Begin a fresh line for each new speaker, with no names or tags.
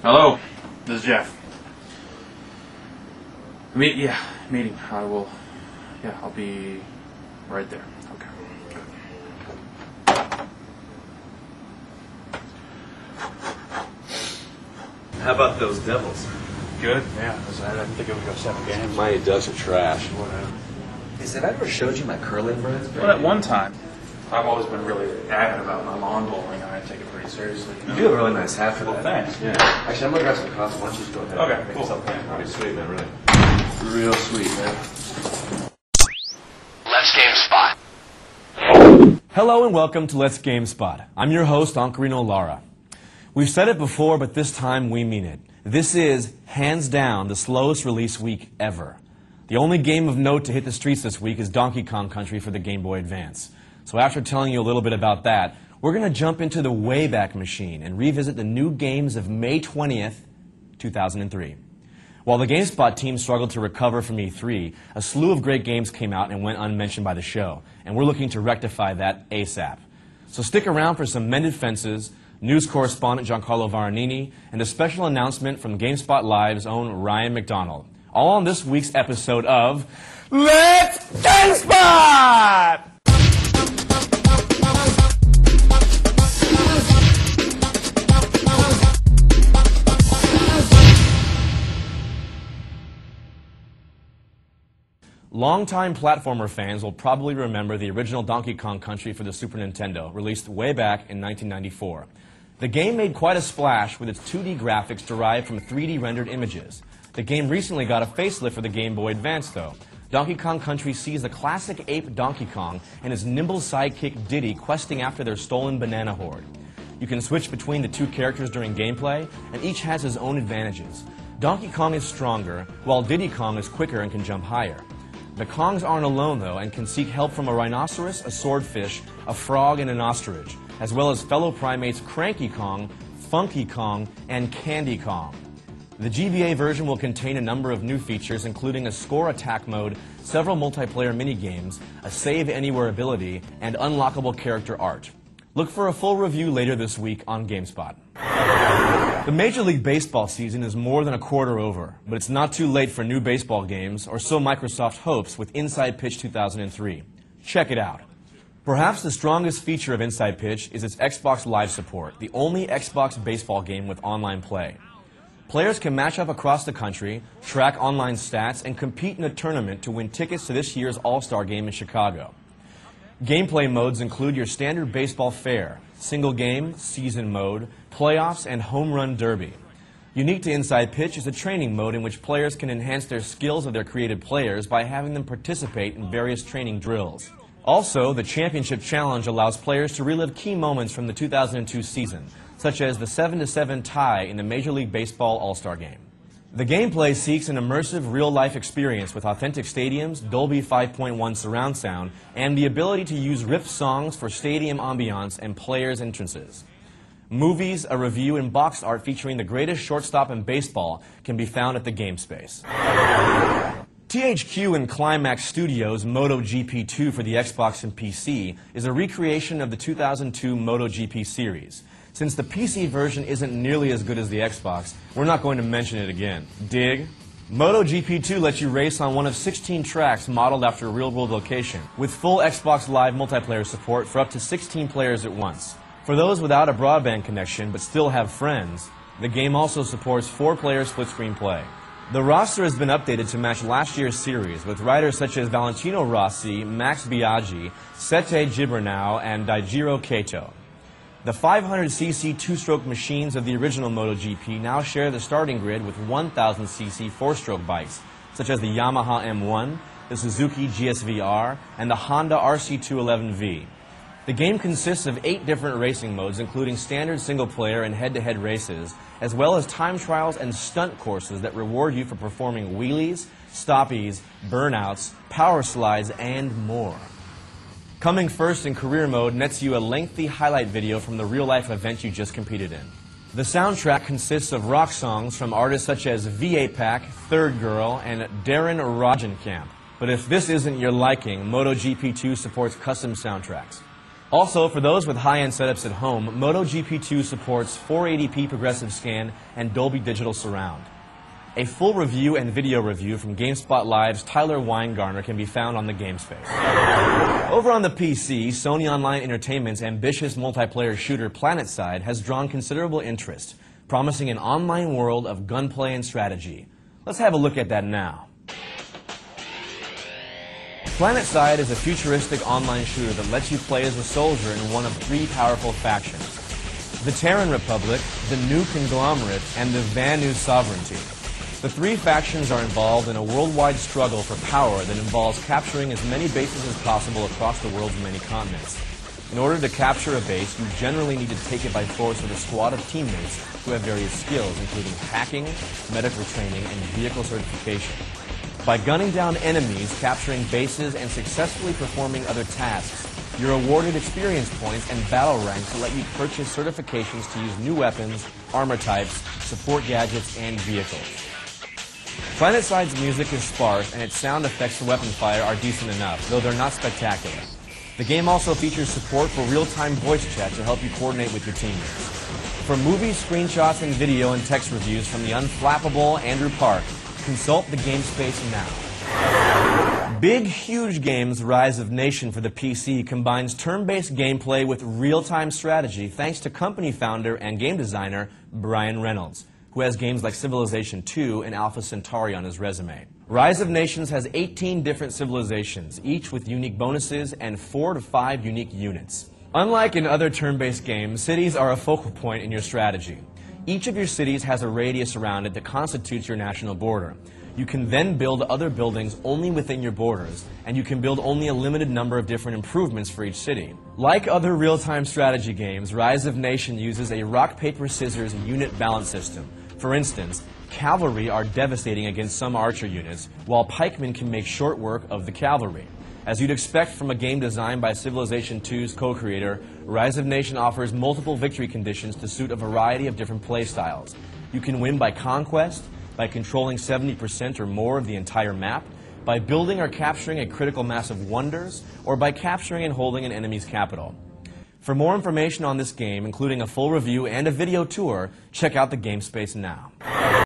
Hello, this is Jeff. Meeting. I'll be right there. Okay.
How about those Devils?
Good, yeah. I didn't think it would go 7 games.
My Ducks are trash.
Whatever.
Hey, have I ever showed you my curling birds?
Well, at one time, I've always been really adamant about my lawn bowling, and I take it pretty seriously.
You do have a really nice hat for that.
Well, thanks.
Yeah. Actually, I'm gonna grab some coffee. Why don't you just go ahead?
Okay,
and make
cool.
yourself pretty sweet, man, really. Real sweet, man.
Let's Gamespot.
Hello and welcome to Let's Gamespot. I'm your host, Ankarino Lara. We've said it before, but this time we mean it. This is, hands down, the slowest release week ever. The only game of note to hit the streets this week is Donkey Kong Country for the Game Boy Advance. So after telling you a little bit about that, we're going to jump into the Wayback Machine and revisit the new games of May 20th, 2003. While the GameSpot team struggled to recover from E3, a slew of great games came out and went unmentioned by the show, and we're looking to rectify that ASAP. So stick around for some mended fences, news correspondent Giancarlo Varanini, and a special announcement from GameSpot Live's own Ryan McDonald. All on this week's episode of Let's GameSpot! Longtime platformer fans will probably remember the original Donkey Kong Country for the Super Nintendo, released way back in 1994. The game made quite a splash with its 2D graphics derived from 3D rendered images. The game recently got a facelift for the Game Boy Advance, though. Donkey Kong Country sees the classic ape Donkey Kong and his nimble sidekick Diddy questing after their stolen banana hoard. You can switch between the two characters during gameplay, and each has his own advantages. Donkey Kong is stronger, while Diddy Kong is quicker and can jump higher. The Kongs aren't alone, though, and can seek help from a rhinoceros, a swordfish, a frog, and an ostrich, as well as fellow primates Cranky Kong, Funky Kong, and Candy Kong. The GBA version will contain a number of new features, including a score attack mode, several multiplayer minigames, a save anywhere ability, and unlockable character art. Look for a full review later this week on GameSpot. The Major League Baseball season is more than a quarter over, but it's not too late for new baseball games, or so Microsoft hopes with Inside Pitch 2003. Check it out. Perhaps the strongest feature of Inside Pitch is its Xbox Live support, the only Xbox baseball game with online play. Players can match up across the country, track online stats, and compete in a tournament to win tickets to this year's All-Star Game in Chicago. Gameplay modes include your standard baseball fare, single game, season mode, playoffs, and home run derby. Unique to Inside Pitch is a training mode in which players can enhance their skills of their created players by having them participate in various training drills. Also, the Championship Challenge allows players to relive key moments from the 2002 season, such as the 7-7 tie in the Major League Baseball All-Star Game. The gameplay seeks an immersive, real-life experience with authentic stadiums, Dolby 5.1 surround sound, and the ability to use riff songs for stadium ambiance and players' entrances. Movies, a review, and box art featuring the greatest shortstop in baseball can be found at the GameSpace. THQ and Climax Studios' MotoGP 2 for the Xbox and PC is a recreation of the 2002 MotoGP series. Since the PC version isn't nearly as good as the Xbox, we're not going to mention it again. Dig? MotoGP 2 lets you race on one of 16 tracks modeled after a real-world location, with full Xbox Live multiplayer support for up to 16 players at once. For those without a broadband connection but still have friends, the game also supports 4-player split-screen play. The roster has been updated to match last year's series, with riders such as Valentino Rossi, Max Biaggi, Sete Gibernau, and Daijiro Kato. The 500cc two-stroke machines of the original MotoGP now share the starting grid with 1000cc four-stroke bikes, such as the Yamaha M1, the Suzuki GSV-R, and the Honda RC211V. The game consists of 8 different racing modes, including standard single-player and head-to-head races, as well as time trials and stunt courses that reward you for performing wheelies, stoppies, burnouts, power slides, and more. Coming first in career mode nets you a lengthy highlight video from the real-life event you just competed in. The soundtrack consists of rock songs from artists such as V8pack, Third Girl, and Darren Rogenkamp. But if this isn't your liking, MotoGP 2 supports custom soundtracks. Also, for those with high-end setups at home, MotoGP 2 supports 480p progressive scan and Dolby Digital Surround. A full review and video review from GameSpot Live's Tyler Weingartner can be found on the GameSpace. Over on the PC, Sony Online Entertainment's ambitious multiplayer shooter PlanetSide has drawn considerable interest, promising an online world of gunplay and strategy. Let's have a look at that now. PlanetSide is a futuristic online shooter that lets you play as a soldier in one of three powerful factions: the Terran Republic, the New Conglomerate, and the Vanu Sovereignty. The three factions are involved in a worldwide struggle for power that involves capturing as many bases as possible across the world's many continents. In order to capture a base, you generally need to take it by force with a squad of teammates who have various skills, including hacking, medical training, and vehicle certification. By gunning down enemies, capturing bases, and successfully performing other tasks, you're awarded experience points and battle ranks that let you purchase certifications to use new weapons, armor types, support gadgets, and vehicles. PlanetSide's music is sparse, and its sound effects for weapon fire are decent enough, though they're not spectacular. The game also features support for real-time voice chat to help you coordinate with your teammates. For movies, screenshots, and video and text reviews from the unflappable Andrew Park, consult the GameSpace now. Big Huge Games' Rise of Nation for the PC combines turn-based gameplay with real-time strategy thanks to company founder and game designer Brian Reynolds, who has games like Civilization 2 and Alpha Centauri on his resume. Rise of Nations has 18 different civilizations, each with unique bonuses and 4 to 5 unique units. Unlike in other turn-based games, cities are a focal point in your strategy. Each of your cities has a radius around it that constitutes your national border. You can then build other buildings only within your borders, and you can build only a limited number of different improvements for each city. Like other real-time strategy games, Rise of Nation uses a rock-paper-scissors unit balance system. For instance, cavalry are devastating against some archer units, while pikemen can make short work of the cavalry. As you'd expect from a game designed by Civilization 2's co-creator, Rise of Nation offers multiple victory conditions to suit a variety of different playstyles. You can win by conquest, by controlling 70% or more of the entire map, by building or capturing a critical mass of wonders, or by capturing and holding an enemy's capital. For more information on this game, including a full review and a video tour, check out the GameSpace now.